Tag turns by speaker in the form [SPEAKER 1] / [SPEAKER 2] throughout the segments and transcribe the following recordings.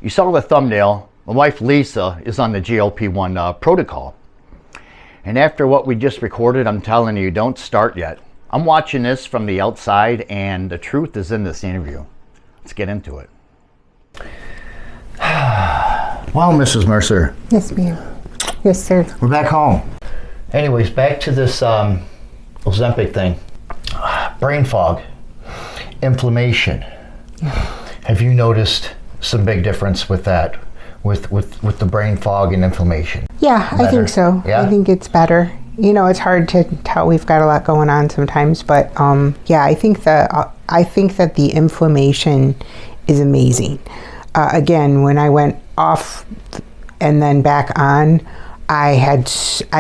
[SPEAKER 1] You saw the thumbnail. My wife Lisa is on the GLP-1 protocol. And after what we just recorded, I'm telling you, don't start yet. I'm watching this from the outside, and the truth is in this interview. Let's get into it. Well, Mrs. Mercer.
[SPEAKER 2] Yes, ma'am. Yes, sir.
[SPEAKER 1] We're back home. Anyways, back to this Ozempic thing. Brain fog, inflammation. Have you noticed some big difference with that, with the brain fog and inflammation?
[SPEAKER 2] Yeah, I think so.
[SPEAKER 1] Yeah?
[SPEAKER 2] I think it's better. You know, it's hard to tell. We've got a lot going on sometimes, but yeah, I think that the inflammation is amazing. Again, when I went off and then back on, I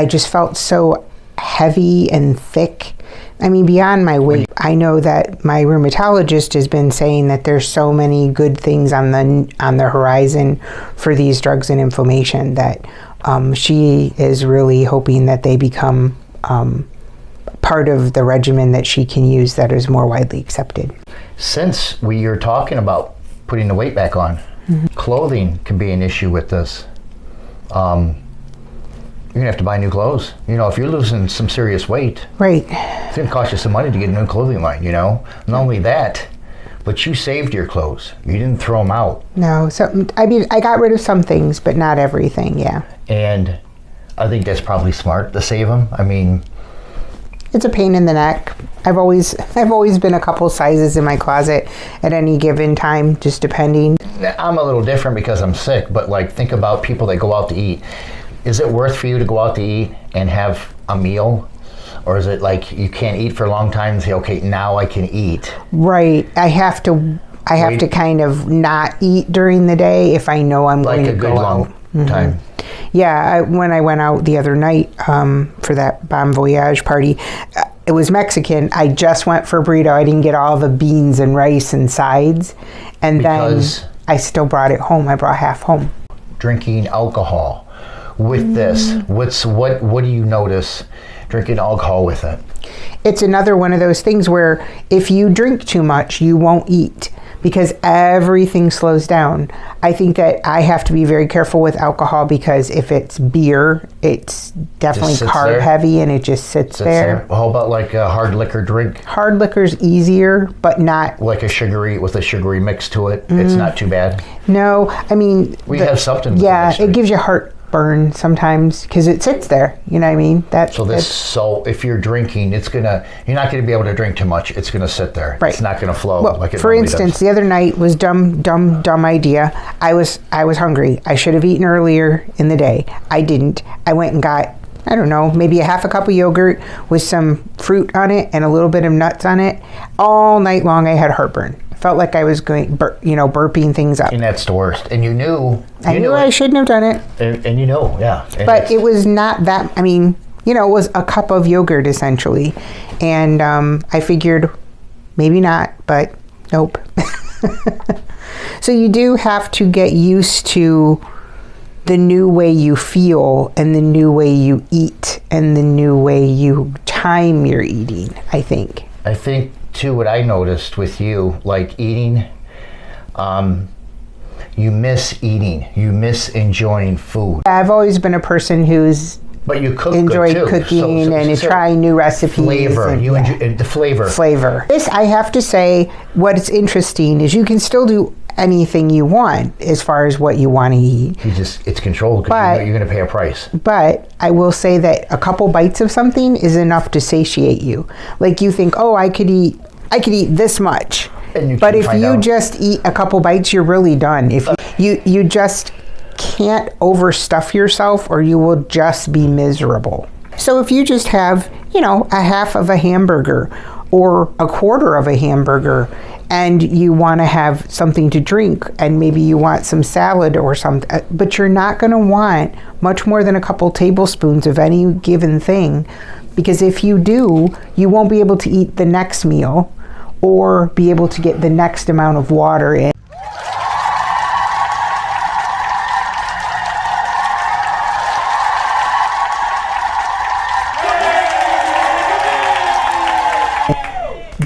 [SPEAKER 2] just felt so heavy and thick. I mean, beyond my weight. I know that my rheumatologist has been saying that there's so many good things on the horizon for these drugs and inflammation that she is really hoping that they become part of the regimen that she can use that is more widely accepted.
[SPEAKER 1] Since you're talking about putting the weight back on, clothing can be an issue with this. You're gonna have to buy new clothes. You know, if you're losing some serious weight,
[SPEAKER 2] right,
[SPEAKER 1] it's gonna cost you some money to get a new clothing line, you know? Not only that, but you saved your clothes. You didn't throw them out.
[SPEAKER 2] No, I mean, I got rid of some things, but not everything, yeah.
[SPEAKER 1] And I think that's probably smart to save them. I mean,
[SPEAKER 2] it's a pain in the neck. I've always been a couple sizes in my closet at any given time, just depending.
[SPEAKER 1] I'm a little different because I'm sick, but like, think about people that go out to eat. Is it worth for you to go out to eat and have a meal? Or is it like you can't eat for a long time and say, okay, now I can eat?
[SPEAKER 2] Right. I have to kind of not eat during the day if I know I'm going to go out.
[SPEAKER 1] Like a good long time.
[SPEAKER 2] Yeah, when I went out the other night for that Bon Voyage party, it was Mexican. I just went for a burrito. I didn't get all the beans and rice and sides. And because then I still brought it home. I brought half home.
[SPEAKER 1] Drinking alcohol with this, what do you notice drinking alcohol with it?
[SPEAKER 2] It's another one of those things where if you drink too much, you won't eat because everything slows down. I think that I have to be very careful with alcohol because if it's beer, it's definitely carb heavy and it just sits there.
[SPEAKER 1] How about like a hard liquor drink?
[SPEAKER 2] Hard liquor's easier, but not
[SPEAKER 1] like with a sugary mix to it. It's not too bad.
[SPEAKER 2] No, I mean
[SPEAKER 1] we have something.
[SPEAKER 2] Yeah, it gives you heartburn sometimes because it sits there. You know what I mean?
[SPEAKER 1] So if you're drinking, you're not going to be able to drink too much. It's going to sit there. Right. It's not going to flow like it
[SPEAKER 2] for instance, the other night was dumb idea. I was hungry. I should have eaten earlier in the day. I didn't. I went and got, I don't know, maybe a half a cup of yogurt with some fruit on it and a little bit of nuts on it. All night long I had heartburn. Felt like I was going, burping things up.
[SPEAKER 1] And that's the worst. And you knew
[SPEAKER 2] I shouldn't have done it.
[SPEAKER 1] And you know, yeah. And
[SPEAKER 2] but it was not that, I mean, it was a cup of yogurt essentially. And I figured maybe not, but nope. So you do have to get used to the new way you feel and the new way you eat and the new way you time your eating, I think.
[SPEAKER 1] I think too, what I noticed with you, like eating, you miss eating. You miss enjoying food.
[SPEAKER 2] I've always been a person who's enjoyed cooking and trying new recipes.
[SPEAKER 1] Flavor. Enjoy the flavor.
[SPEAKER 2] Flavor. This, I have to say, what's interesting is you can still do anything you want as far as what you want to eat.
[SPEAKER 1] It's controlled because you're going to pay a price.
[SPEAKER 2] But I will say that a couple bites of something is enough to satiate you. Like you think, oh, I could eat this much. But if you just eat a couple bites, you're really done. If you just can't overstuff yourself or you will just be miserable. So if you just have, a half of a hamburger or a quarter of a hamburger and you want to have something to drink and maybe you want some salad or something, but you're not going to want much more than a couple tablespoons of any given thing, because if you do, you won't be able to eat the next meal or be able to get the next amount of water in.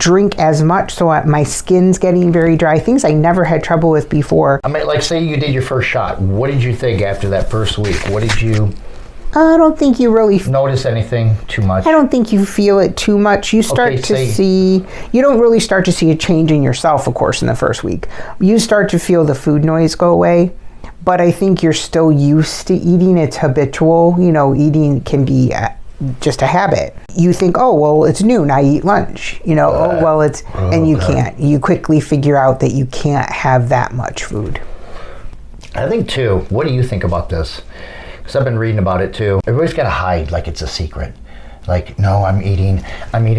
[SPEAKER 2] drink as much, so my skin's getting very dry. Things I never had trouble with before.
[SPEAKER 1] I mean, like, say you did your first shot. What did you think after that first week? What did you...
[SPEAKER 2] I don't think you really
[SPEAKER 1] notice anything too much.
[SPEAKER 2] I don't think you feel it too much. You start to see, you don't really start to see a change in yourself, of course, in the first week. You start to feel the food noise go away, but I think you're still used to eating. It's habitual. You know, eating can be just a habit. You think, oh, well, it's noon, I eat lunch. You know, oh, well, it's, and you can't. You quickly figure out that you can't have that much food.
[SPEAKER 1] I think, too, what do you think about this? Because I've been reading about it too. Everybody's got to hide like it's a secret. Like, no, I'm eating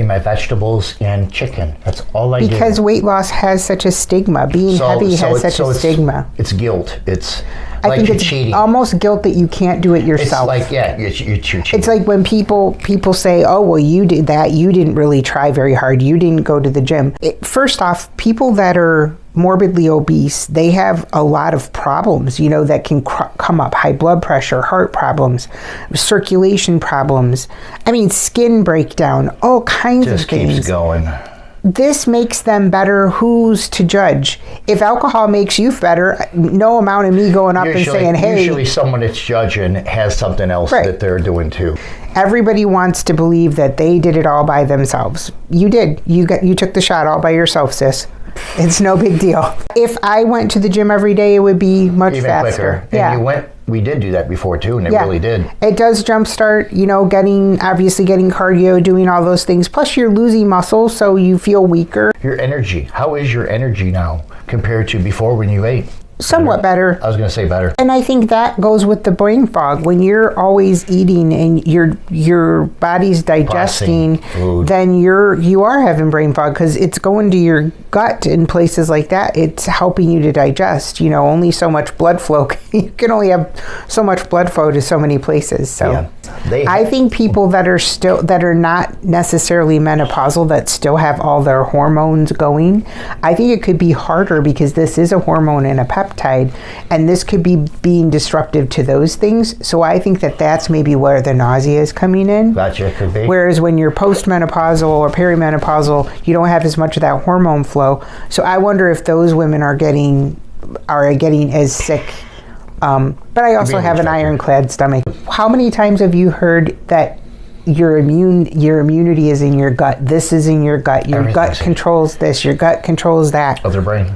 [SPEAKER 1] my vegetables and chicken. That's all I do.
[SPEAKER 2] Because weight loss has such a stigma. Being heavy has such a stigma.
[SPEAKER 1] It's guilt. It's
[SPEAKER 2] I think it's
[SPEAKER 1] cheating.
[SPEAKER 2] Almost guilt that you can't do it yourself.
[SPEAKER 1] It's like, yeah, you're cheating.
[SPEAKER 2] It's like when people say, oh, well, you did that. You didn't really try very hard. You didn't go to the gym. First off, people that are morbidly obese, they have a lot of problems, you know, that can come up. High blood pressure, heart problems, circulation problems. I mean, skin breakdown, all kinds of things.
[SPEAKER 1] Just keeps going.
[SPEAKER 2] This makes them better. Who's to judge? If alcohol makes you better, no amount of me going up and saying, hey.
[SPEAKER 1] Usually someone that's judging has something else that they're doing too.
[SPEAKER 2] Everybody wants to believe that they did it all by themselves. You did. You took the shot all by yourself, sis. It's no big deal. If I went to the gym every day, it would be much
[SPEAKER 1] even
[SPEAKER 2] faster.
[SPEAKER 1] Quicker. And we did do that before too, and it really did.
[SPEAKER 2] It does jumpstart, you know, getting cardio, doing all those things. Plus you're losing muscle, so you feel weaker.
[SPEAKER 1] Your energy. How is your energy now compared to before when you ate?
[SPEAKER 2] Somewhat better.
[SPEAKER 1] I was going to say better.
[SPEAKER 2] And I think that goes with the brain fog. When you're always eating and your body's digesting, then you are having brain fog because it's going to your gut in places like that. It's helping you to digest. You know, only so much blood flow. You can only have so much blood flow to so many places. So I think people that are not necessarily menopausal, that still have all their hormones going, I think it could be harder because this is a hormone and a peptide. And this could be being disruptive to those things. So I think that's maybe where the nausea is coming in.
[SPEAKER 1] Gotcha, could be.
[SPEAKER 2] Whereas when you're postmenopausal or perimenopausal, you don't have as much of that hormone flow. So I wonder if those women are getting as sick. But I also have an ironclad stomach. How many times have you heard that your immunity is in your gut? This is in your gut. Your gut controls this. Your gut controls that.
[SPEAKER 1] Of their brain.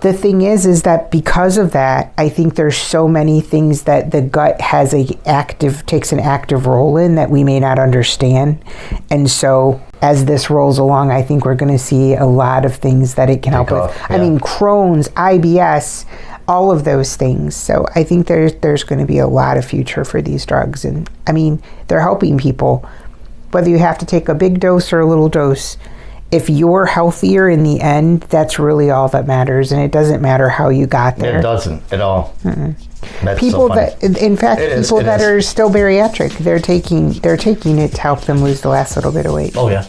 [SPEAKER 2] The thing is that because of that, I think there's so many things that the gut takes an active role in that we may not understand. And so as this rolls along, I think we're going to see a lot of things that it can help with. I mean, Crohn's, IBS, all of those things. So I think there's going to be a lot of future for these drugs. And I mean, they're helping people, whether you have to take a big dose or a little dose. If you're healthier in the end, that's really all that matters, and it doesn't matter how you got there.
[SPEAKER 1] It doesn't at all.
[SPEAKER 2] People that are still bariatric, they're taking it to help them lose the last little bit of weight.
[SPEAKER 1] Oh yeah.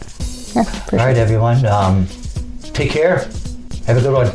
[SPEAKER 2] Yeah.
[SPEAKER 1] All right, everyone. Take care. Have a good one.